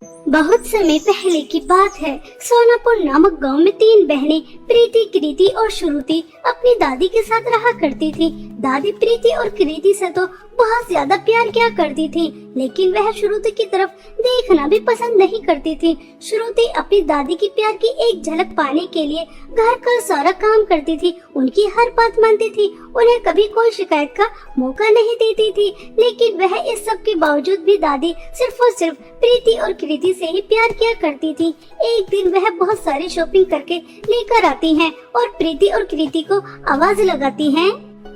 बहुत समय पहले की बात है। सोनापुर नामक गांव में 3 बहनें प्रीति, कृति और श्रुति अपनी दादी के साथ रहा करती थी। दादी प्रीति और कृति से तो बहुत ज्यादा प्यार किया करती थी, लेकिन वह श्रुति की तरफ देखना भी पसंद नहीं करती थी। श्रुति अपनी दादी की प्यार की एक झलक पाने के लिए घर का सारा काम करती थी, उनकी हर बात मानती थी, उन्हें कभी कोई शिकायत का मौका नहीं देती थी। लेकिन वह इस सब के बावजूद भी दादी सिर्फ और सिर्फ प्रीति और कृति से ही प्यार किया करती थी। एक दिन वह बहुत सारी शॉपिंग करके लेकर आती हैं और प्रीति और कृति को आवाज लगाती हैं,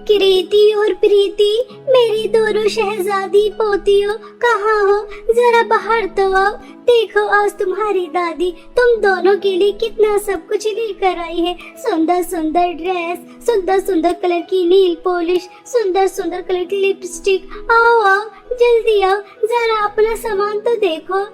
कृति और प्रीति, मेरी दोनों शहजादी पोतियों, कहाँ हो? जरा बाहर तो आओ। देखो आज तुम्हारी दादी तुम दोनों के लिए कितना सब कुछ लेकर आई है। सुंदर सुंदर ड्रेस, सुंदर सुंदर कलर की नील पॉलिश, सुंदर सुंदर कलर की लिपस्टिक। आओ आओ, जल्दी आओ, जरा अपना सामान तो देखो।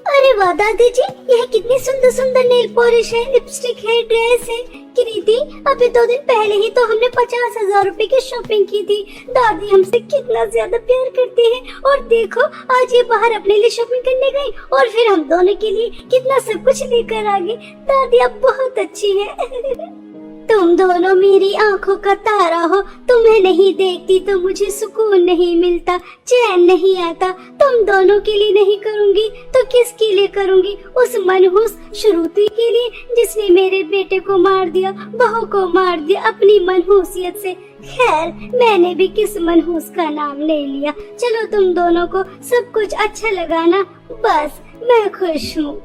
अरे वाह दादी जी, यह कितनी सुंदर सुंदर नेल पॉलिश है, लिपस्टिक है, ड्रेस है। कृति, अभी 2 दिन पहले ही तो हमने 50,000 रुपए की शॉपिंग की थी। दादी हमसे कितना ज्यादा प्यार करती है, और देखो आज ये बाहर अपने लिए शॉपिंग करने गई और फिर हम दोनों के लिए कितना सब कुछ लेकर आ गई। दादी आप बहुत अच्छी है। तुम दोनों मेरी आंखों का तारा हो, तुम्हें नहीं देखती तो मुझे सुकून नहीं मिलता, चैन नहीं आता। तुम दोनों के लिए नहीं करूंगी तो किसके लिए करूंगी? उस मनहूस श्रुति के लिए जिसने मेरे बेटे को मार दिया, बहू को मार दिया अपनी मनहूसियत से। खैर, मैंने भी किस मनहूस का नाम ले लिया। चलो तुम दोनों को सब कुछ अच्छा लगा ना? बस मैं खुश हूँ।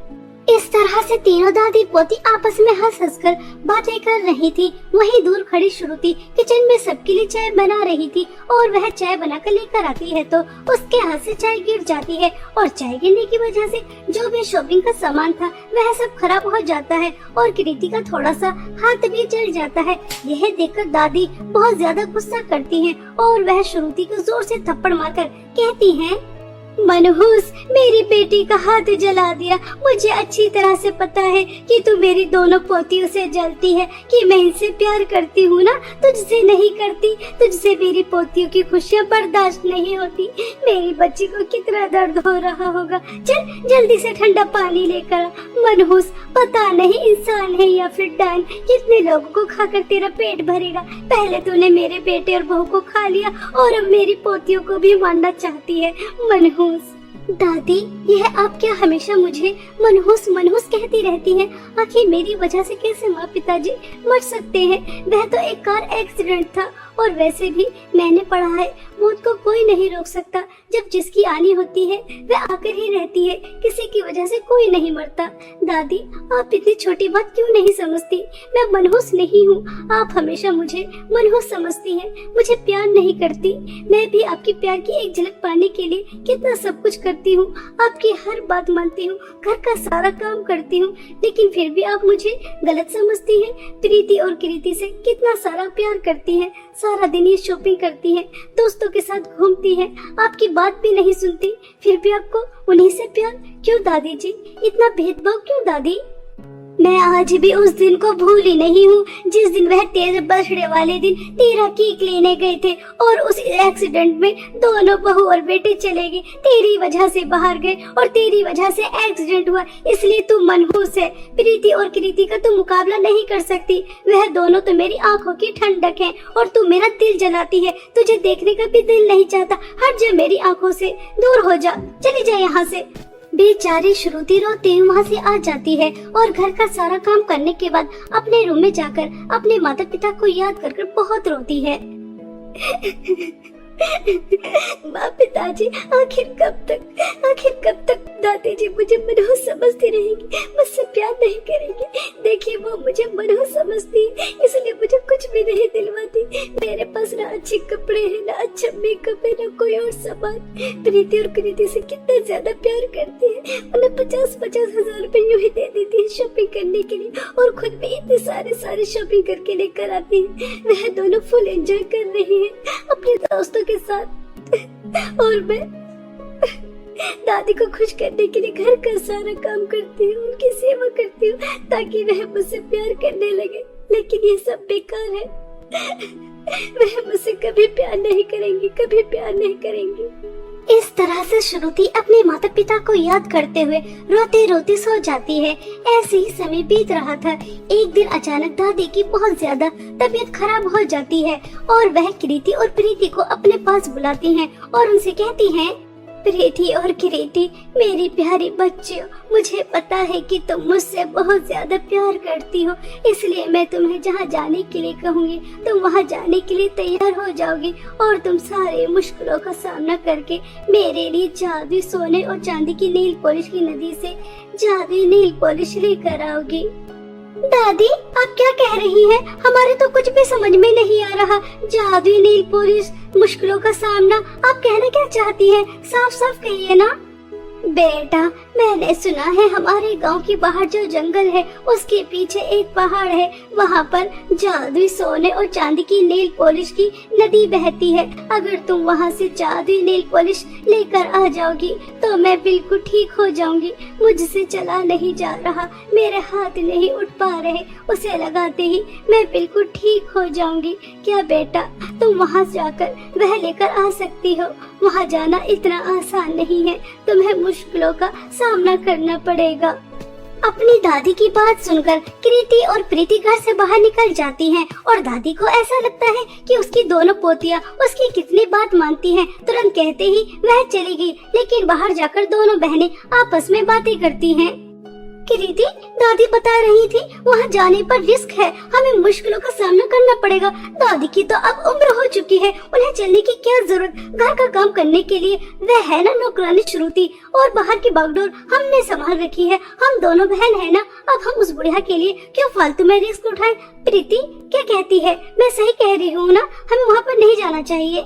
इस तरह से तीनों दादी पोती आपस में हंस हंस कर बातें कर रही थी। वहीं दूर खड़ी श्रुति किचन में सबके लिए चाय बना रही थी और वह चाय बनाकर लेकर आती है तो उसके हाथ से चाय गिर जाती है और चाय गिरने की वजह से जो भी शॉपिंग का सामान था वह सब खराब हो जाता है और कृति का थोड़ा सा हाथ भी जल जाता है। यह देखकर दादी बहुत ज्यादा गुस्सा करती है और वह श्रुति को जोर से थप्पड़ मारकर कहती है, मनहूस, मेरी बेटी का हाथ जला दिया। मुझे अच्छी तरह से पता है कि तू मेरी दोनों पोतियों से जलती है, कि मैं इनसे प्यार करती हूँ ना, तुझसे नहीं करती। तुझसे मेरी पोतियों की खुशियाँ बर्दाश्त नहीं होती। मेरी बच्ची को कितना दर्द हो रहा होगा। चल जल्दी से ठंडा पानी लेकर आ। मनहूस, पता नहीं इंसान है या फिर डायन, कितने लोगों को खाकर तेरा पेट भरेगा। पहले तूने मेरे बेटे और बहू को खा लिया और अब मेरी पोतियों को भी मारना चाहती है। मनहूस। दादी, यह आप क्या हमेशा मुझे मनहूस मनहूस कहती रहती हैं? आखिर मेरी वजह से कैसे माँ पिताजी मर सकते हैं? वह तो एक कार एक्सीडेंट था और वैसे भी मैंने पढ़ा है मौत को कोई नहीं रोक सकता। जब जिसकी आनी होती है वह आकर ही रहती है, किसी की वजह से कोई नहीं मरता। दादी, आप इतनी छोटी बात क्यों नहीं समझती? मैं मनहूस नहीं हूँ। आप हमेशा मुझे मनहूस समझती हैं, मुझे प्यार नहीं करती। मैं भी आपकी प्यार की एक झलक पाने के लिए कितना सब कुछ करती हूँ, आपकी हर बात मानती हूँ, घर का सारा काम करती हूँ, लेकिन फिर भी आप मुझे गलत समझती हैं। प्रीति और कृति से कितना सारा प्यार करती हैं, सारा दिन ये शॉपिंग करती हैं, दोस्तों के साथ घूमती हैं, आपकी बात भी नहीं सुनती, फिर भी आपको उन्हीं से प्यार क्यों? दादी जी, इतना भेदभाव क्यों दादी? मैं आज भी उस दिन को भूली नहीं हूँ जिस दिन वह तेरे बर्थडे वाले दिन तेरा केक लेने गए थे और उस एक्सीडेंट में दोनों बहू और बेटे चले गए। तेरी वजह से बाहर गए और तेरी वजह से एक्सीडेंट हुआ, इसलिए तू मनहूस है। प्रीति और कृति का तू मुकाबला नहीं कर सकती। वह दोनों तो मेरी आंखों की ठंडक है और तू मेरा दिल जलाती है। तुझे देखने का भी दिल नहीं चाहता। हट जा मेरी आंखों से, दूर हो जा, चली जा यहाँ से। बेचारी श्रुति रोते हुए वहाँ से आ जाती है और घर का सारा काम करने के बाद अपने रूम में जाकर अपने माता पिता को याद कर बहुत रोती है। माँ पिताजी, आखिर कब तक दादी जी मुझे मनहूस समझती रहेंगी, मुझसे प्यार नहीं करेंगी? देखिए वो मुझे मनहूस समझती है, इसलिए मुझे कुछ भी नहीं दिलवाती। मेरे पास ना अच्छे कपड़े हैं, ना अच्छा मेकअप है, ना कोई और सामान। प्रीति और कृति से कितना ज्यादा प्यार करती है, उन्हें 50,000 रुपए यूं ही दे देती है शॉपिंग करने के लिए और खुद भी इतने सारे शॉपिंग करके लेकर आती है। वह दोनों फुल एंजॉय कर रही है अपने दोस्तों के साथ और मैं दादी को खुश करने के लिए घर का सारा काम करती हूँ, उनकी सेवा करती हूँ ताकि वह मुझसे प्यार करने लगे, लेकिन ये सब बेकार है। वह मुझसे कभी प्यार नहीं करेंगी, कभी प्यार नहीं करेंगी। इस तरह से श्रुति अपने माता पिता को याद करते हुए रोते रोते सो जाती है। ऐसे ही समय बीत रहा था। एक दिन अचानक दादी की बहुत ज्यादा तबीयत खराब हो जाती है और वह कृति और प्रीति को अपने पास बुलाती हैं और उनसे कहती हैं, प्रीति और कृति, मेरी प्यारी बच्चियों, मुझे पता है कि तुम मुझसे बहुत ज्यादा प्यार करती हो, इसलिए मैं तुम्हें जहाँ जाने के लिए कहूँगी तुम वहाँ जाने के लिए तैयार हो जाओगी और तुम सारे मुश्किलों का सामना करके मेरे लिए जादुई सोने और चांदी की नील पॉलिश की नदी से जादुई नील पॉलिश लेकर आओगी। दादी, आप क्या कह रही हैं? हमारे तो कुछ भी समझ में नहीं आ रहा। जादुई नील पॉलिश, मुश्किलों का सामना, आप कहना क्या चाहती हैं? साफ साफ कहिए ना। बेटा, मैंने सुना है हमारे गांव के बाहर जो जंगल है उसके पीछे एक पहाड़ है, वहाँ पर जादुई सोने और चांदी की नेल पॉलिश की नदी बहती है। अगर तुम वहाँ से जादुई नेल पॉलिश लेकर आ जाओगी तो मैं बिल्कुल ठीक हो जाऊंगी। मुझसे चला नहीं जा रहा, मेरे हाथ नहीं उठ पा रहे, उसे लगाते ही मैं बिल्कुल ठीक हो जाऊंगी। क्या बेटा, तुम वहाँ जाकर वह लेकर आ सकती हो? वहाँ जाना इतना आसान नहीं है, तुम्हें मुश्किलों का सामना करना पड़ेगा। अपनी दादी की बात सुनकर कृति और प्रीति घर से बाहर निकल जाती हैं और दादी को ऐसा लगता है कि उसकी दोनों पोतियां उसकी कितनी बात मानती हैं। तुरंत कहते ही वह चली गई, लेकिन बाहर जाकर दोनों बहनें आपस में बातें करती हैं। कृति, दादी बता रही थी वहाँ जाने पर रिस्क है, हमें मुश्किलों का सामना करना पड़ेगा। दादी की तो अब उम्र हो चुकी है, उन्हें चलने की क्या जरूरत? घर का काम करने के लिए वह है ना नौकरानी श्रुति, और बाहर की बागडोर हमने संभाल रखी है। हम दोनों बहन है ना, अब हम उस बुढ़िया के लिए क्यों फालतू में रिस्क उठाएं? प्रीति क्या कहती है? मैं सही कह रही हूँ ना? हमें वहाँ पर नहीं जाना चाहिए।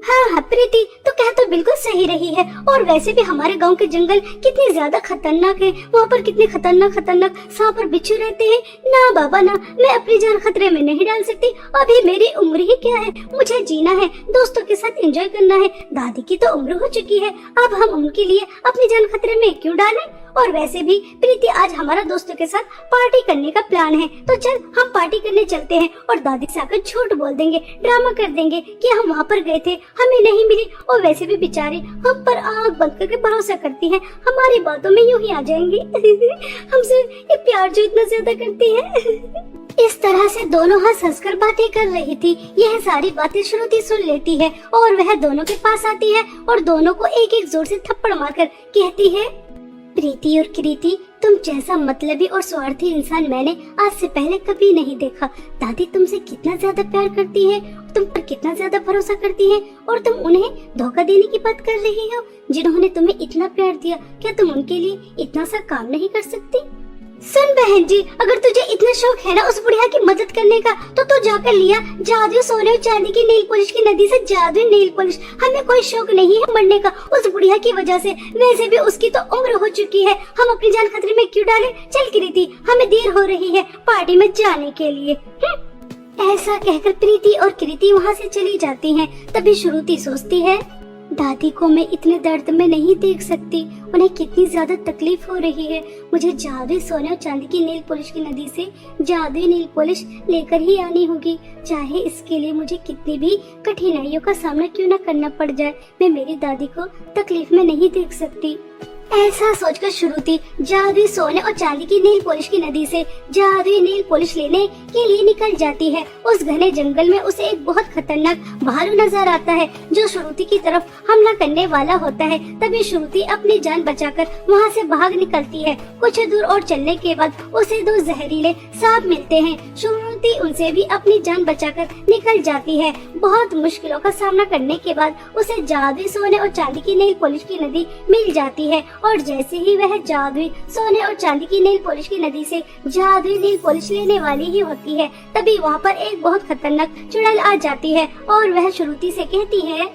हाँ प्रीति, तो कह तो बिल्कुल सही रही है। और वैसे भी हमारे गांव के जंगल कितने ज्यादा खतरनाक हैं, वहाँ पर कितने खतरनाक सांप और बिच्छू रहते हैं। ना बाबा ना, मैं अपनी जान खतरे में नहीं डाल सकती। अभी मेरी उम्र ही क्या है, मुझे जीना है, दोस्तों के साथ एंजॉय करना है। दादी की तो उम्र हो चुकी है, अब हम उनके लिए अपनी जान खतरे में क्यों डालें? और वैसे भी प्रीति, आज हमारा दोस्तों के साथ पार्टी करने का प्लान है, तो चल हम पार्टी करने चलते हैं। और दादी से आकर झूठ बोल देंगे, ड्रामा कर देंगे कि हम वहाँ पर गए थे, हमें नहीं मिली। और वैसे भी बेचारे हम पर आँख बंद करके भरोसा करती हैं, हमारी बातों में यूं ही आ जाएंगे। हमसे ये प्यार जो इतना ज्यादा करती है। इस तरह से दोनों हंस हंस कर बातें कर रही थी। यह सारी बातें श्रुति सुन लेती है और वह दोनों के पास आती है और दोनों को एक एक जोर से थप्पड़ मारकर कहती है, प्रीति और कृति, तुम जैसा मतलबी और स्वार्थी इंसान मैंने आज से पहले कभी नहीं देखा। दादी तुमसे कितना ज्यादा प्यार करती है, तुम पर कितना ज्यादा भरोसा करती है, और तुम उन्हें धोखा देने की बात कर रही हो। जिन्होंने तुम्हें इतना प्यार दिया, क्या तुम उनके लिए इतना सा काम नहीं कर सकती? सुन बहन जी, अगर तुझे इतना शौक है ना उस बुढ़िया की मदद करने का, तो तू जाकर लिया जादू सोने और चांदी की नेल पॉलिश की नदी से जादू नेल पॉलिश। हमें कोई शौक नहीं है मरने का उस बुढ़िया की वजह से। वैसे भी उसकी तो उम्र हो चुकी है, हम अपनी जान खतरे में क्यों डालें? चल कृति, हमें देर हो रही है पार्टी में जाने के लिए। ऐसा कहकर प्रीति और कृति वहाँ से चली जाती हैं। तभी श्रुति सोचती है, दादी को मैं इतने दर्द में नहीं देख सकती, उन्हें कितनी ज्यादा तकलीफ हो रही है। मुझे जादुई सोने और चांदी की नेल पॉलिश की नदी से जादुई नेल पॉलिश लेकर ही आनी होगी, चाहे इसके लिए मुझे कितनी भी कठिनाइयों का सामना क्यों न करना पड़ जाए। मैं मेरी दादी को तकलीफ में नहीं देख सकती। ऐसा सोचकर श्रुति जादुई सोने और चांदी की नेल पॉलिश की नदी से जादुई नेल पॉलिश लेने के लिए निकल जाती है। उस घने जंगल में उसे एक बहुत खतरनाक भालू नजर आता है जो श्रुति की तरफ हमला करने वाला होता है। तभी श्रुति अपनी जान बचाकर वहां से भाग निकलती है। कुछ दूर और चलने के बाद उसे दो जहरीले सांप मिलते हैं। श्रुति उनसे भी अपनी जान बचाकर निकल जाती है। बहुत मुश्किलों का सामना करने के बाद उसे जादुई सोने और चांदी की नेल पॉलिश की नदी मिल जाती है। और जैसे ही वह जादुई सोने और चांदी की नेल पॉलिश की नदी से जादुई नेल पॉलिश लेने वाली ही होती है, तभी वहाँ पर एक बहुत खतरनाक चुड़ैल आ जाती है और वह श्रुति से कहती है,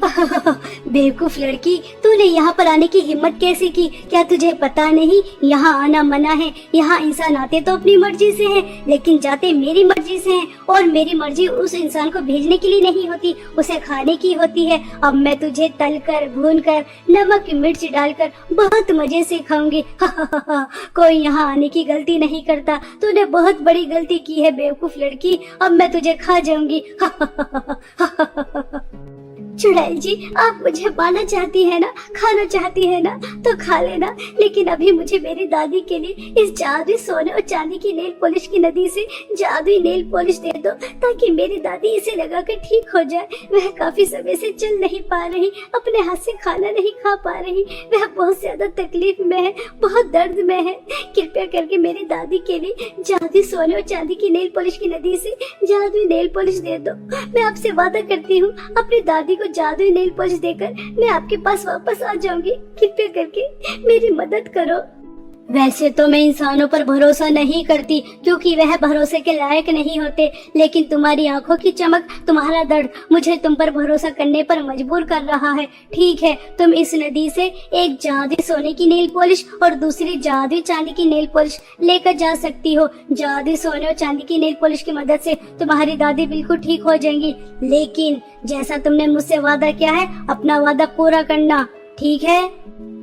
बेवकूफ लड़की, तूने यहाँ पर आने की हिम्मत कैसे की? क्या तुझे पता नहीं यहाँ आना मना है? यहाँ इंसान आते तो अपनी मर्जी से हैं, लेकिन जाते मेरी मर्जी से हैं। और मेरी मर्जी उस इंसान को भेजने के लिए नहीं होती, उसे खाने की होती है। अब मैं तुझे तल कर, भून कर, नमक मिर्च डालकर बहुत मजे से खाऊंगी। कोई यहाँ आने की गलती नहीं करता, तूने बहुत बड़ी गलती की है बेवकूफ लड़की, अब मैं तुझे खा जाऊंगी। चुड़ैल जी, आप मुझे पाना चाहती है ना, खाना चाहती है ना, तो खा लेना, लेकिन अभी मुझे मेरी दादी के लिए इस जादुई सोने और चांदी की नेल पॉलिश की नदी से जादुई नेल पॉलिश दे दो, ताकि मेरी दादी इसे लगाकर ठीक हो जाए। वह काफी समय से चल नहीं पा रही, अपने हाथ से खाना नहीं खा पा रही, वह बहुत ज्यादा तकलीफ में है, बहुत दर्द में है। कृपया करके मेरी दादी के लिए जादुई सोने और चांदी की नेल पॉलिश की नदी से जादुई नेल पॉलिश दे दो। मैं आपसे वादा करती हूँ, अपनी दादी को जादुई नेल पॉलिश देकर मैं आपके पास वापस आ जाऊंगी। कृपया करके मेरी मदद करो। वैसे तो मैं इंसानों पर भरोसा नहीं करती, क्योंकि वह भरोसे के लायक नहीं होते, लेकिन तुम्हारी आंखों की चमक, तुम्हारा दर्द मुझे तुम पर भरोसा करने पर मजबूर कर रहा है। ठीक है, तुम इस नदी से एक जादुई सोने की नेल पॉलिश और दूसरी जादुई चांदी की नेल पॉलिश लेकर जा सकती हो। जादुई सोने और चांदी की नेल पॉलिश की मदद से तुम्हारी दादी बिल्कुल ठीक हो जाएंगी, लेकिन जैसा तुमने मुझसे वादा किया है, अपना वादा पूरा करना, ठीक है?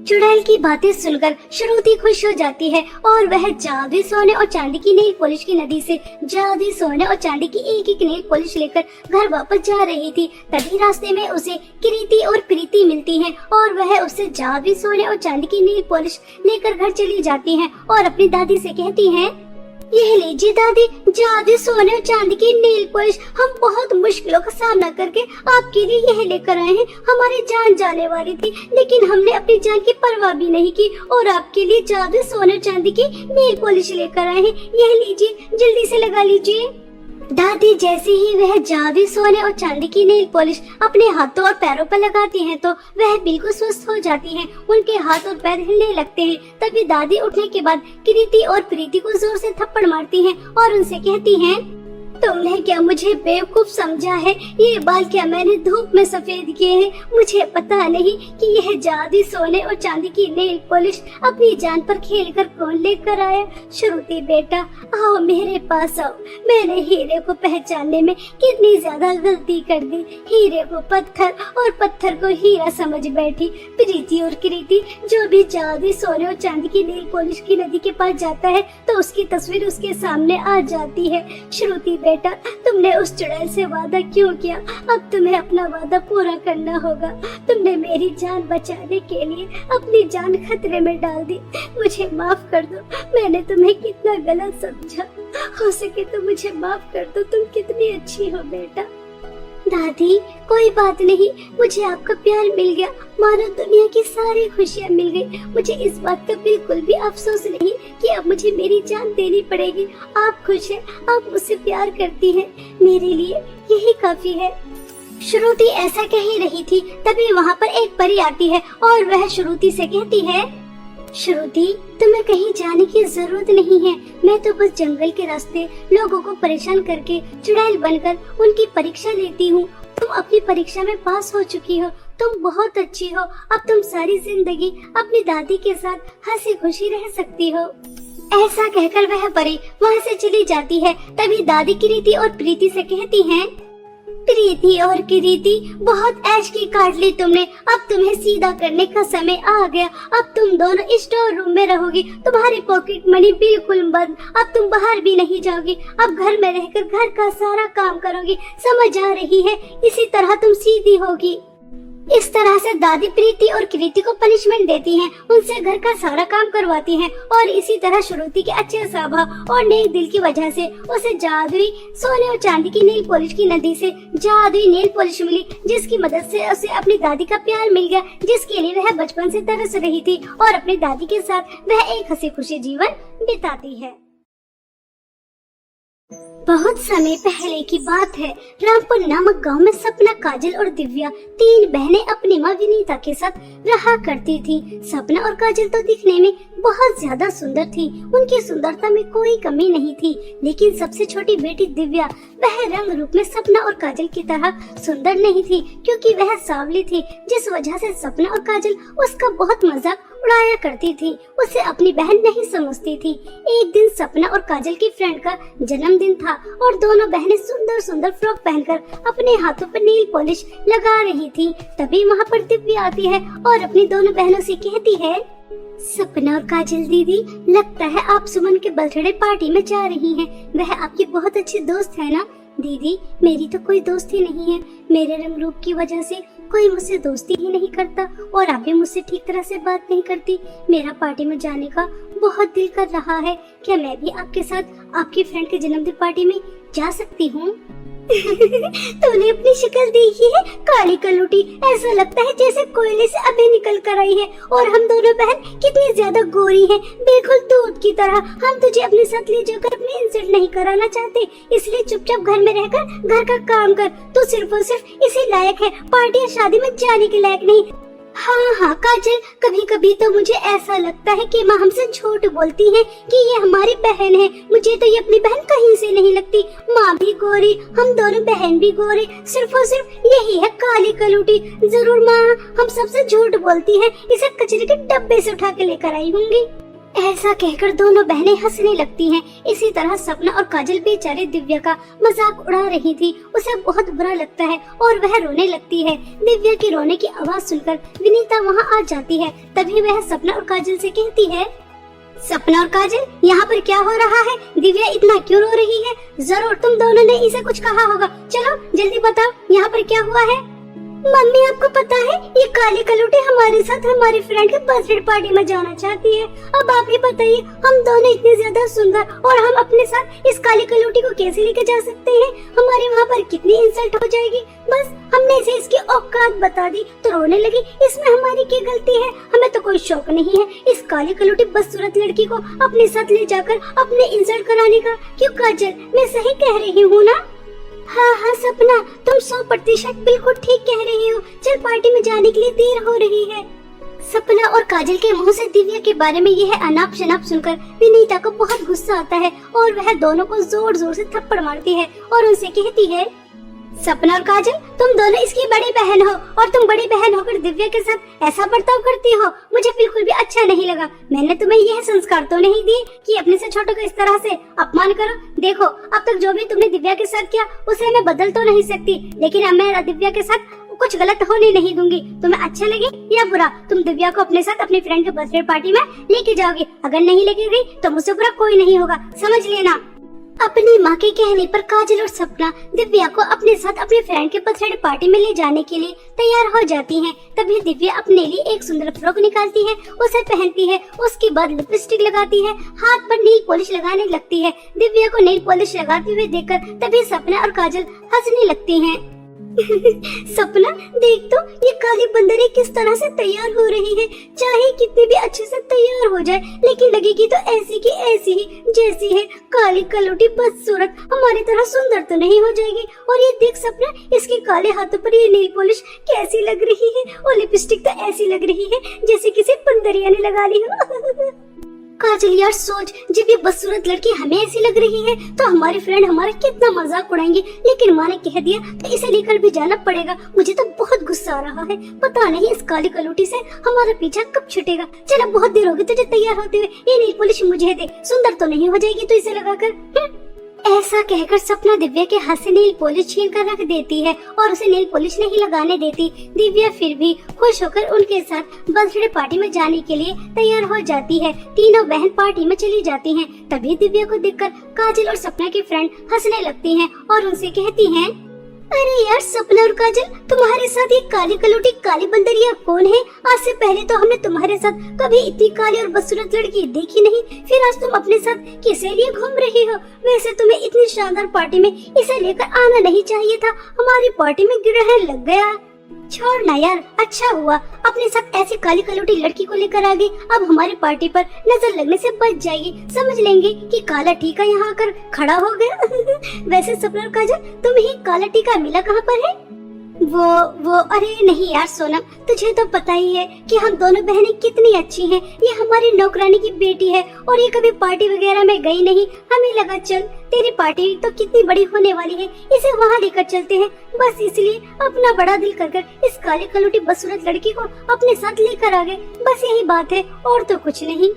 चुड़ैल की बातें सुनकर श्रुति खुश हो जाती है और वह जादुई सोने और चांदी की नेल पॉलिश की नदी से जादुई सोने और चांदी की एक एक नेल पॉलिश लेकर घर वापस जा रही थी। तभी रास्ते में उसे कृति और प्रीति मिलती हैं और वह उससे जादुई सोने और चांदी की नेल पॉलिश लेकर घर चली जाती हैं और अपनी दादी से कहती हैं, यह लीजिए दादी, जादुई सोने और चांदी की नेल पॉलिश। हम बहुत मुश्किलों का सामना करके आपके लिए यह लेकर आए हैं। हमारी जान जाने वाली थी, लेकिन हमने अपनी जान की परवाह भी नहीं की और आपके लिए जादुई सोने और चांदी की नेल पॉलिश लेकर आए हैं। यह लीजिए, जल्दी से लगा लीजिए। दादी जैसे ही वह जादुई सोने और चांदी की नेल पॉलिश अपने हाथों और पैरों पर लगाती हैं, तो वह बिल्कुल स्वस्थ हो जाती हैं। उनके हाथ और पैर हिलने लगते हैं। तभी दादी उठने के बाद कृति और प्रीति को जोर से थप्पड़ मारती हैं और उनसे कहती हैं, तुमने क्या मुझे बेवकूफ समझा है? ये बाल क्या मैंने धूप में सफेद किए हैं? मुझे पता नहीं कि यह जादुई सोने और चांदी की नेल पॉलिश अपनी जान पर खेलकर कौन लेकर आया? श्रुति बेटा, आओ मेरे पास आओ। मैंने हीरे को पहचानने में कितनी ज्यादा गलती कर दी। हीरे को पत्थर और पत्थर को हीरा समझ बैठी। प्रीति और कृति, जो भी जादुई सोने और चांदी की नेल पॉलिश की नदी के पास जाता है तो उसकी तस्वीर उसके सामने आ जाती है। श्रुति बेटा, तुमने उस चुड़ैल से वादा क्यों किया? अब तुम्हें अपना वादा पूरा करना होगा। तुमने मेरी जान बचाने के लिए अपनी जान खतरे में डाल दी। मुझे माफ कर दो, मैंने तुम्हें कितना गलत समझा। हो सके तो मुझे माफ कर दो। तुम कितनी अच्छी हो बेटा। दादी कोई बात नहीं, मुझे आपका प्यार मिल गया, मानो दुनिया की सारी खुशियाँ मिल गई। मुझे इस बात का बिल्कुल भी अफसोस नहीं कि अब मुझे मेरी जान देनी पड़ेगी। आप खुश हैं, आप मुझसे प्यार करती हैं, मेरे लिए यही काफी है। श्रुति ऐसा कह ही रही थी, तभी वहाँ पर एक परी आती है और वह श्रुति से कहती है, श्रुति तुम्हें कहीं जाने की जरूरत नहीं है। मैं तो बस जंगल के रास्ते लोगों को परेशान करके चुड़ैल बनकर उनकी परीक्षा लेती हूँ। तुम अपनी परीक्षा में पास हो चुकी हो, तुम बहुत अच्छी हो। अब तुम सारी जिंदगी अपनी दादी के साथ हंसी खुशी रह सकती हो। ऐसा कहकर वह परी वहाँ से चली जाती है। तभी दादी कृति और प्रीति से कहती हैं, प्रीति और कृति, बहुत ऐश की काट ली तुमने। अब तुम्हें सीधा करने का समय आ गया। अब तुम दोनों स्टोर रूम में रहोगी। तुम्हारी पॉकेट मनी बिल्कुल बंद। अब तुम बाहर भी नहीं जाओगी। अब घर में रहकर घर का सारा काम करोगी। समझ आ रही है? इसी तरह तुम सीधी होगी। इस तरह से दादी प्रीति और कृति को पनिशमेंट देती हैं, उनसे घर का सारा काम करवाती हैं और इसी तरह श्रुति के अच्छे स्वभाव और नेक दिल की वजह से उसे जादुई सोने और चांदी की नेल पॉलिश की नदी से जादुई नेल पॉलिश मिली, जिसकी मदद से उसे अपनी दादी का प्यार मिल गया, जिसके लिए वह बचपन से तरस रही थी और अपनी दादी के साथ वह एक हंसी खुशी जीवन बिताती है। बहुत समय पहले की बात है। रामपुर नामक गांव में सपना, काजल और दिव्या तीन बहनें अपनी माँ विनीता के साथ रहा करती थी। सपना और काजल तो दिखने में बहुत ज्यादा सुंदर थी। उनकी सुंदरता में कोई कमी नहीं थी, लेकिन सबसे छोटी बेटी दिव्या, वह रंग रूप में सपना और काजल की तरह सुंदर नहीं थी, क्योंकि वह सांवली थी, जिस वजह से सपना और काजल उसका बहुत मजाक उड़ाया करती थी। उसे अपनी बहन नहीं समझती थी। एक दिन सपना और काजल की फ्रेंड का जन्मदिन था और दोनों बहनें सुंदर सुंदर फ्रॉक पहनकर अपने हाथों पर नेल पॉलिश लगा रही थी। तभी वहाँ पर दिव्या आती है और अपनी दोनों बहनों से कहती है, सपना और काजल दीदी, लगता है आप सुमन के बर्थडे पार्टी में जा रही हैं। वह आपकी बहुत अच्छी दोस्त है ना? दीदी, मेरी तो कोई दोस्त ही नहीं है। मेरे रंग रूप की वजह से कोई मुझसे दोस्ती ही नहीं करता और आप भी मुझसे ठीक तरह से बात नहीं करती। मेरा पार्टी में जाने का बहुत दिल कर रहा है। क्या मैं भी आपके साथ आपकी फ्रेंड के जन्मदिन पार्टी में जा सकती हूँ? तूने अपनी शक्ल देखी है? काली कलूटी, ऐसा लगता है जैसे कोयले से अभी निकल कर आई है। और हम दोनों बहन कितनी ज्यादा गोरी हैं, बिल्कुल दूध की तरह। हम तुझे अपने साथ ले जाकर अपनी इंसल्ट नहीं कराना चाहते, इसलिए चुपचाप घर में रहकर घर का काम कर। तू सिर्फ और सिर्फ इसी लायक है, पार्टी या शादी में जाने के लायक नहीं। हाँ हाँ काजल, कभी कभी तो मुझे ऐसा लगता है कि माँ हमसे झूठ बोलती है कि ये हमारी बहन है। मुझे तो ये अपनी बहन कहीं से नहीं लगती। माँ भी गोरी, हम दोनों बहन भी गोरे, सिर्फ और सिर्फ यही है काली कलूटी। जरूर माँ हम सबसे झूठ बोलती है, इसे कचरे के डब्बे से उठा के लेकर आई होंगी। ऐसा कहकर दोनों बहनें हंसने लगती हैं। इसी तरह सपना और काजल बेचारे दिव्या का मजाक उड़ा रही थी। उसे बहुत बुरा लगता है और वह रोने लगती है। दिव्या की रोने की आवाज सुनकर विनीता वहां आ जाती है। तभी वह सपना और काजल से कहती है, सपना और काजल, यहाँ पर क्या हो रहा है? दिव्या इतना क्यों रो रही है? जरूर तुम दोनों ने इसे कुछ कहा होगा। चलो जल्दी बताओ, यहाँ पर क्या हुआ है? मम्मी आपको पता है, ये काली कलूटी हमारे साथ हमारी फ्रेंड के बर्थडे पार्टी में जाना चाहती है। अब आप ही बताइए, हम दोनों इतने ज्यादा सुंदर और हम अपने साथ इस काली कलूटी को कैसे लेकर जा सकते हैं? हमारे वहाँ पर कितनी इंसल्ट हो जाएगी। बस हमने इसे इसकी औकात बता दी तो रोने लगी। इसमें हमारी क्या गलती है? हमें तो कोई शौक नहीं है इस काली कलूटी बदसूरत लड़की को अपने साथ ले जाकर अपने इंसल्ट कराने का। क्यों काजल, मैं सही कह रही हूँ ना? हाँ हाँ सपना, तुम 100% बिल्कुल ठीक कह रही हो। चल पार्टी में जाने के लिए देर हो रही है। सपना और काजल के मुंह से दिव्या के बारे में यह अनाप शनाप सुनकर विनीता को बहुत गुस्सा आता है और वह दोनों को जोर जोर से थप्पड़ मारती है और उनसे कहती है, सपना और काजल, तुम दोनों इसकी बड़ी बहन हो और तुम बड़ी बहन होकर दिव्या के साथ ऐसा बर्ताव करती हो। मुझे बिल्कुल भी अच्छा नहीं लगा। मैंने तुम्हें यह संस्कार तो नहीं दिए कि अपने से छोटों को इस तरह से अपमान करो। देखो, अब तक जो भी तुमने दिव्या के साथ किया उसे मैं बदल तो नहीं सकती, लेकिन अब मैं दिव्या के साथ कुछ गलत होने नहीं दूंगी। तुम्हें अच्छा लगे या बुरा, तुम दिव्या को अपने साथ अपनी फ्रेंड के बर्थडे पार्टी में लेके जाओगी। अगर नहीं लेके गई तो मुझसे बुरा कोई नहीं होगा, समझ लेना। अपनी माँ के कहने पर काजल और सपना दिव्या को अपने साथ अपने फ्रेंड के बर्थडे पार्टी में ले जाने के लिए तैयार हो जाती हैं। तभी दिव्या अपने लिए एक सुंदर फ्रॉक निकालती है, उसे पहनती है। उसके बाद लिपस्टिक लगाती है, हाथ पर नेल पॉलिश लगाने लगती है। दिव्या को नेल पॉलिश लगाते हुए देखकर तभी सपना और काजल हंसने लगती हैं। सपना देख तो, ये काली बंदरें किस तरह से तैयार हो रही है। चाहे कितनी भी अच्छे से तैयार हो जाए, लेकिन लगेगी तो ऐसी की ऐसी ही जैसी है। काली कलूटी बदसूरत हमारी तरह सुंदर तो नहीं हो जाएगी। और ये देख सपना, इसके काले हाथों पर ये नेल पॉलिश कैसी लग रही है और लिपस्टिक तो ऐसी लग रही है जैसे किसी बंदरिया ने लगा ली हो। काजल यार सोच, जब ये बदसूरत लड़की हमें ऐसी लग रही है तो हमारी फ्रेंड हमारा कितना मजाक उड़ाएंगे। लेकिन माँ ने कह दिया तो इसे लेकर भी जाना पड़ेगा। मुझे तो बहुत गुस्सा आ रहा है, पता नहीं इस काली कलूटी से हमारा पीछा कब छूटेगा। चलो बहुत देर होगी तुझे तैयार होते हुए, ये नेल पॉलिश मुझे दे। सुंदर तो नहीं हो जाएगी तो इसे लगाकर। ऐसा कहकर सपना दिव्या के हाथ से नेल पॉलिश छीन कर रख देती है और उसे नेल पॉलिश नहीं लगाने देती। दिव्या फिर भी खुश होकर उनके साथ बर्थडे पार्टी में जाने के लिए तैयार हो जाती है। तीनों बहन पार्टी में चली जाती हैं। तभी दिव्या को देखकर काजल और सपना की फ्रेंड हंसने लगती हैं और उनसे कहती हैं, अरे यार सपना और काजल, तुम्हारे साथ ये काली कलूटी काली बंदरिया कौन है? आज से पहले तो हमने तुम्हारे साथ कभी इतनी काली और बदसूरत लड़की देखी नहीं, फिर आज तुम अपने साथ किसे लिए घूम रही हो? वैसे तुम्हें इतनी शानदार पार्टी में इसे लेकर आना नहीं चाहिए था। हमारी पार्टी में ग्रहण लग गया। छोड़ ना यार, अच्छा हुआ अपने साथ ऐसी काली कलूटी लड़की को लेकर आ गई। अब हमारी पार्टी पर नजर लगने से बच जाएगी। समझ लेंगे कि काला टीका यहाँ आकर खड़ा हो गया। वैसे सपना और काजल, तुम्हें ही काला टीका मिला कहाँ पर है? वो अरे नहीं यार सोनम, तुझे तो पता ही है कि हम दोनों बहनें कितनी अच्छी हैं। ये हमारी नौकरानी की बेटी है और ये कभी पार्टी वगैरह में गई नहीं। हमें लगा चल तेरी पार्टी तो कितनी बड़ी होने वाली है, इसे वहाँ लेकर चलते हैं। बस इसलिए अपना बड़ा दिल कर इस काली कलूटी बदसूरत लड़की को अपने साथ लेकर आ गए। बस यही बात है और तो कुछ नहीं।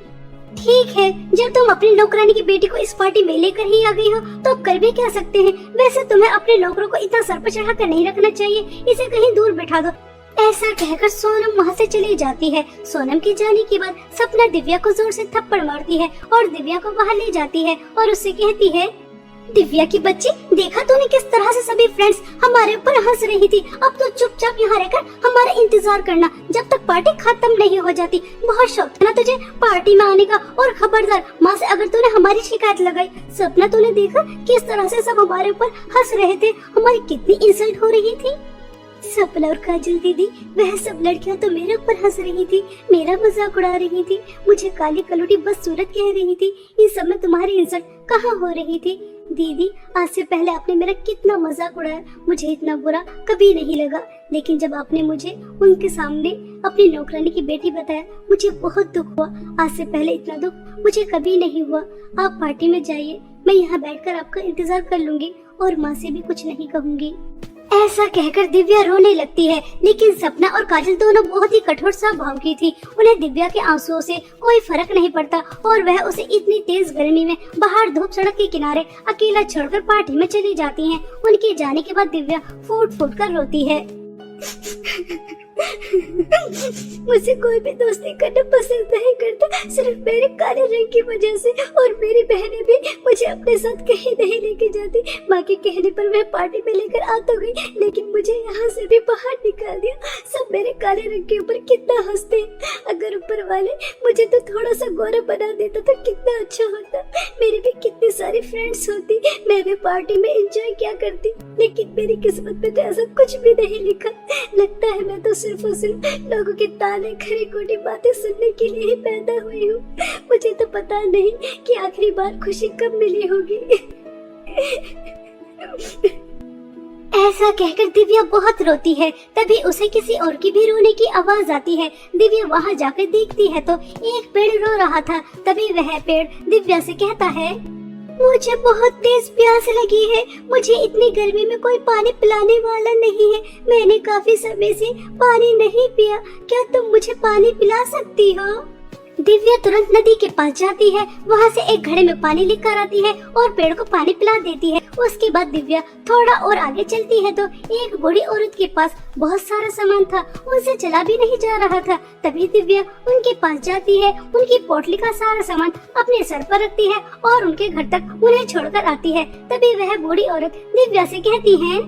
ठीक है, जब तुम अपनी नौकरानी की बेटी को इस पार्टी में लेकर ही आ गई हो तो अब कर भी क्या सकते हैं। वैसे तुम्हें अपने नौकरों को इतना सर पर चढ़ा कर नहीं रखना चाहिए, इसे कहीं दूर बैठा दो। ऐसा कहकर सोनम वहाँ से चली जाती है। सोनम के जाने के बाद सपना दिव्या को जोर से थप्पड़ मारती है और दिव्या को वहाँ ले जाती है और उससे कहती है, दिव्या की बच्ची, देखा तूने किस तरह से सभी फ्रेंड्स हमारे ऊपर हंस रही थी। अब तो चुपचाप यहाँ रहकर हमारा इंतजार करना जब तक पार्टी खत्म नहीं हो जाती। बहुत शौक था ना तुझे पार्टी में आने का। और खबरदार माँ से अगर तूने हमारी शिकायत लगाई। सपना, तूने देखा किस तरह से सब हमारे ऊपर हंस रहे थे, हमारी कितनी इंसल्ट हो रही थी। सपना और काजल दीदी, वह सब लड़कियां तो मेरे ऊपर हंस रही थी, मेरा मजाक उड़ा रही थी, मुझे काली कलोटी बदसूरत कह रही थी। इस सब में तुम्हारी इंसल्ट कहाँ हो रही थी। दीदी, आज से पहले आपने मेरा कितना मजाक उड़ाया, मुझे इतना बुरा कभी नहीं लगा। लेकिन जब आपने मुझे उनके सामने अपनी नौकरानी की बेटी बताया, मुझे बहुत दुख हुआ। आज से पहले इतना दुख मुझे कभी नहीं हुआ। आप पार्टी में जाइए, मैं यहाँ बैठकर आपका इंतजार कर लूंगी और माँ से भी कुछ नहीं कहूँगी। ऐसा कहकर दिव्या रोने लगती है। लेकिन सपना और काजल दोनों बहुत ही कठोर स्वभाव की थी। उन्हें दिव्या के आंसुओं से कोई फर्क नहीं पड़ता और वह उसे इतनी तेज गर्मी में बाहर धूप सड़क के किनारे अकेला छोड़कर पार्टी में चली जाती हैं। उनके जाने के बाद दिव्या फूट फूट कर रोती है। मुझे कोई भी दोस्ती करना पसंद नहीं करता, सिर्फ मेरे काले रंग की वजह से। और मेरी बहनें भी मुझे अपने साथ कहीं नहीं लेके जाती। माँ के कहने पर मैं पार्टी में लेकर आ तो गई, लेकिन मुझे यहाँ से भी बाहर निकाल दिया। सब मेरे काले रंग के ऊपर कितना हंसते। अगर ऊपर वाले मुझे तो थोड़ा सा गोरा बना देता तो कितना अच्छा होता। मेरी भी कितनी सारी फ्रेंड्स होती, मैं भी पार्टी में एंजॉय किया करती। लेकिन मेरी किस्मत में तो ऐसा कुछ भी नहीं लिखा। लगता है मैं तो सिर्फ और सिर्फ लोगों के ताने खरी खोटी बातें सुनने के लिए ही पैदा हुई हूँ। मुझे तो पता नहीं कि आखिरी बार खुशी कब मिली होगी। ऐसा कहकर दिव्या बहुत रोती है। तभी उसे किसी और की भी रोने की आवाज आती है। दिव्या वहाँ जाकर देखती है तो एक पेड़ रो रहा था। तभी वह पेड़ दिव्या से कहता है, मुझे बहुत तेज प्यास लगी है, मुझे इतनी गर्मी में कोई पानी पिलाने वाला नहीं है। मैंने काफी समय से पानी नहीं पिया, क्या तुम मुझे पानी पिला सकती हो? दिव्या तुरंत नदी के पास जाती है, वहाँ से एक घड़े में पानी लेकर आती है और पेड़ को पानी पिला देती है। उसके बाद दिव्या थोड़ा और आगे चलती है तो एक बूढ़ी औरत के पास बहुत सारा सामान था, उनसे चला भी नहीं जा रहा था। तभी दिव्या उनके पास जाती है, उनकी पोटली का सारा सामान अपने सर पर रखती है और उनके घर तक उन्हें छोड़कर आती है। तभी वह बूढ़ी औरत दिव्या से कहती है,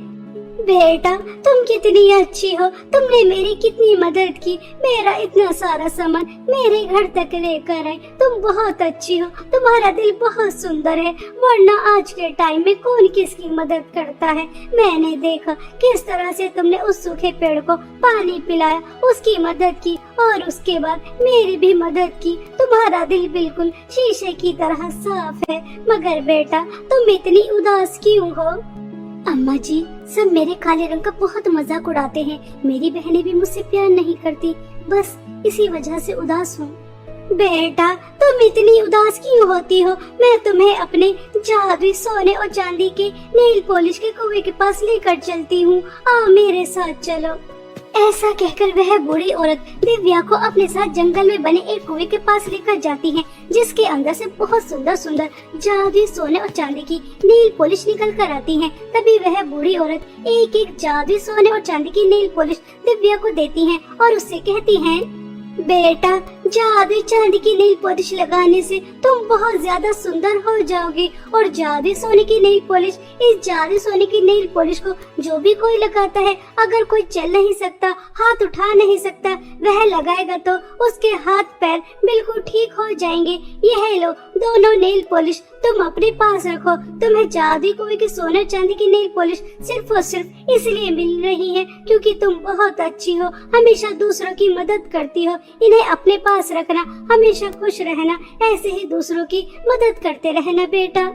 बेटा तुम कितनी अच्छी हो, तुमने मेरी कितनी मदद की, मेरा इतना सारा सामान मेरे घर तक लेकर आई। तुम बहुत अच्छी हो, तुम्हारा दिल बहुत सुंदर है, वरना आज के टाइम में कौन किसकी मदद करता है। मैंने देखा किस तरह से तुमने उस सूखे पेड़ को पानी पिलाया, उसकी मदद की और उसके बाद मेरी भी मदद की। तुम्हारा दिल बिल्कुल शीशे की तरह साफ है। मगर बेटा तुम इतनी उदास क्यों हो? अम्मा जी, सब मेरे काले रंग का बहुत मजाक उड़ाते हैं। मेरी बहनें भी मुझसे प्यार नहीं करती, बस इसी वजह से उदास हूँ। बेटा तुम इतनी उदास क्यों होती हो? मैं तुम्हें अपने जादुई सोने और चांदी के नेल पॉलिश के कुएं के पास लेकर चलती हूँ, आओ मेरे साथ चलो। ऐसा कहकर वह बूढ़ी औरत दिव्या को अपने साथ जंगल में बने एक कुएं के पास लेकर जाती है, जिसके अंदर से बहुत सुंदर सुंदर जादुई सोने और चांदी की नेल पॉलिश निकल कर आती है। तभी वह बूढ़ी औरत एक एक जादुई सोने और चांदी की नेल पॉलिश दिव्या को देती है और उससे कहती है, बेटा जादुई चांदी की नेल पॉलिश लगाने से तुम बहुत ज्यादा सुंदर हो जाओगी। और जादुई सोने की नेल पॉलिश, इस जादुई सोने की नेल पॉलिश को जो भी कोई लगाता है, अगर कोई चल नहीं सकता, हाथ उठा नहीं सकता, वह लगाएगा तो उसके हाथ पैर बिल्कुल ठीक हो जाएंगे। यह लो दोनों नेल पॉलिश तुम अपने पास रखो। तुम्हें जादुई कुएं की सोने चांदी की नेल पॉलिश सिर्फ और सिर्फ इसलिए मिल रही है क्योंकि तुम बहुत अच्छी हो, हमेशा दूसरों की मदद करती हो। इन्हें अपने पास रखना, हमेशा खुश रहना, ऐसे ही दूसरों की मदद करते रहना बेटा।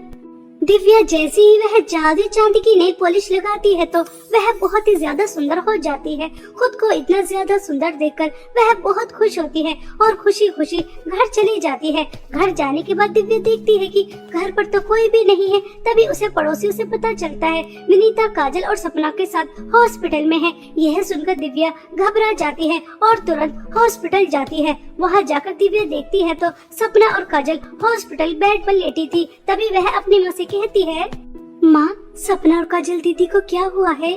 दिव्या जैसे ही वह जादुई चांदी की नेल पॉलिश लगाती है तो वह बहुत ही ज्यादा सुंदर हो जाती है। खुद को इतना ज्यादा सुंदर देखकर वह बहुत खुश होती है और खुशी खुशी घर चली जाती है। घर जाने के बाद दिव्या देखती है कि घर पर तो कोई भी नहीं है। तभी उसे पड़ोसियों से पता चलता है विनीता काजल और सपना के साथ हॉस्पिटल में है। यह सुनकर दिव्या घबरा जाती है और तुरंत हॉस्पिटल जाती है। वहाँ जाकर दिव्या देखती है तो सपना और काजल हॉस्पिटल बेड पर लेटी थी। तभी वह अपनी माँ से कहती है, माँ सपना और काजल दीदी को क्या हुआ है?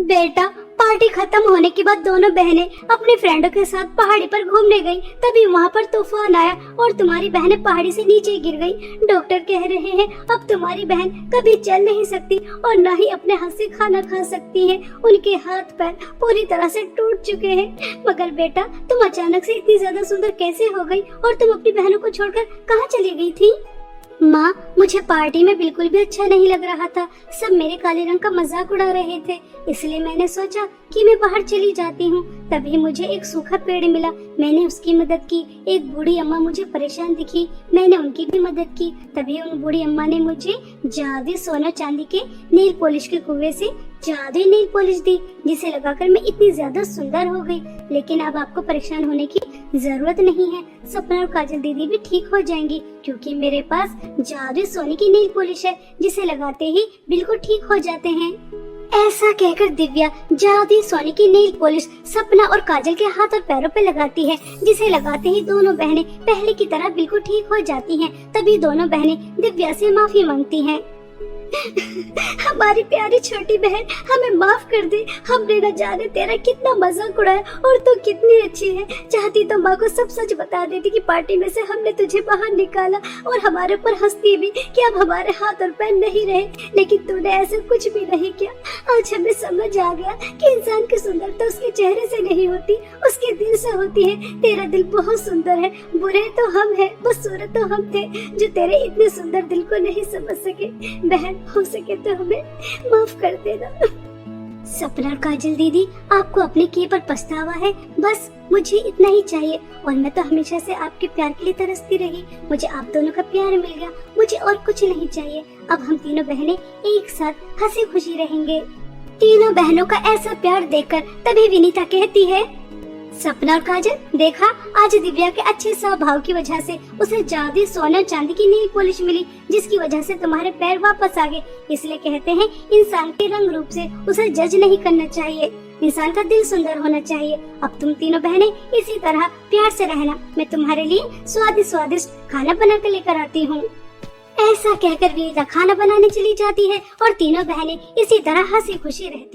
बेटा पार्टी खत्म होने के बाद दोनों बहनें अपने फ्रेंडों के साथ पहाड़ी पर घूमने गईं। तभी वहाँ पर तूफान आया और तुम्हारी बहनें पहाड़ी से नीचे गिर गईं। डॉक्टर कह रहे हैं अब तुम्हारी बहन कभी चल नहीं सकती और न ही अपने हाथ से खाना खा सकती है। उनके हाथ पैर पूरी तरह से टूट चुके हैं। मगर बेटा, तुम अचानक से इतनी ज्यादा सुंदर कैसे हो गई और तुम अपनी बहनों को छोड़कर कहाँ चली गई थी? माँ, मुझे पार्टी में बिल्कुल भी अच्छा नहीं लग रहा था। सब मेरे काले रंग का मजाक उड़ा रहे थे, इसलिए मैंने सोचा कि मैं बाहर चली जाती हूँ। तभी मुझे एक सूखा पेड़ मिला, मैंने उसकी मदद की। एक बूढ़ी अम्मा मुझे परेशान दिखी, मैंने उनकी भी मदद की। तभी उन बूढ़ी अम्मा ने मुझे जादुई सोना चांदी के नेल पॉलिश के कुएं से जादुई नेल पॉलिश दी, जिसे लगाकर मैं इतनी ज्यादा सुंदर हो गई। लेकिन अब आपको परेशान होने की जरूरत नहीं है। सपना और काजल दीदी भी ठीक हो जाएंगी, क्योंकि मेरे पास जादुई सोने की नेल पॉलिश है, जिसे लगाते ही बिल्कुल ठीक हो जाते हैं। ऐसा कहकर दिव्या जादुई सोने की नेल पॉलिश सपना और काजल के हाथ और पैरों पे लगाती है, जिसे लगाते ही दोनों बहनें पहले की तरह बिल्कुल ठीक हो जाती हैं। तभी दोनों बहनें दिव्या से माफी मांगती हैं। हमारी प्यारी छोटी बहन, हमें माफ कर दे। हमने न जाने तेरा कितना मजाक उड़ाया और तू कितनी अच्छी है। चाहती तो माँ को सब सच बता देती कि पार्टी में से हमने तुझे बाहर निकाला और हमारे ऊपर हंसती भी कि अब हमारे हाथ और पैर नहीं रहे, लेकिन तूने ऐसा कुछ भी नहीं किया। आज हमें समझ आ गया कि इंसान की सुंदरता उसके चेहरे से नहीं होती, उसके दिल से होती है। तेरा दिल बहुत सुंदर है, बुरे तो हम हैं, बदसूरत तो हम थे जो तेरे इतने सुंदर दिल को नहीं समझ सके। बहन, हो सके तो हमें माफ कर देना। सपना और काजल दीदी, आपको अपने किए पर पछतावा है? बस मुझे इतना ही चाहिए, और मैं तो हमेशा से आपके प्यार के लिए तरसती रही। मुझे आप दोनों का प्यार मिल गया, मुझे और कुछ नहीं चाहिए। अब हम तीनों बहनें एक साथ हंसी खुशी रहेंगे। तीनों बहनों का ऐसा प्यार देखकर तभी विनीता कहती है, सपना और काजल, देखा, आज दिव्या के अच्छे स्वभाव की वजह से उसे जादुई सोना चांदी की नेल पॉलिश मिली, जिसकी वजह से तुम्हारे पैर वापस आ गए। इसलिए कहते हैं इंसान के रंग रूप से उसे जज नहीं करना चाहिए, इंसान का दिल सुंदर होना चाहिए। अब तुम तीनों बहनें इसी तरह प्यार से रहना। मैं तुम्हारे लिए स्वादिष्ट स्वादिष्ट खाना बना कर लेकर आती हूँ। ऐसा कहकर विनीता खाना बनाने चली जाती है और तीनों बहनें इसी तरह हंसी खुशी रहती हैं।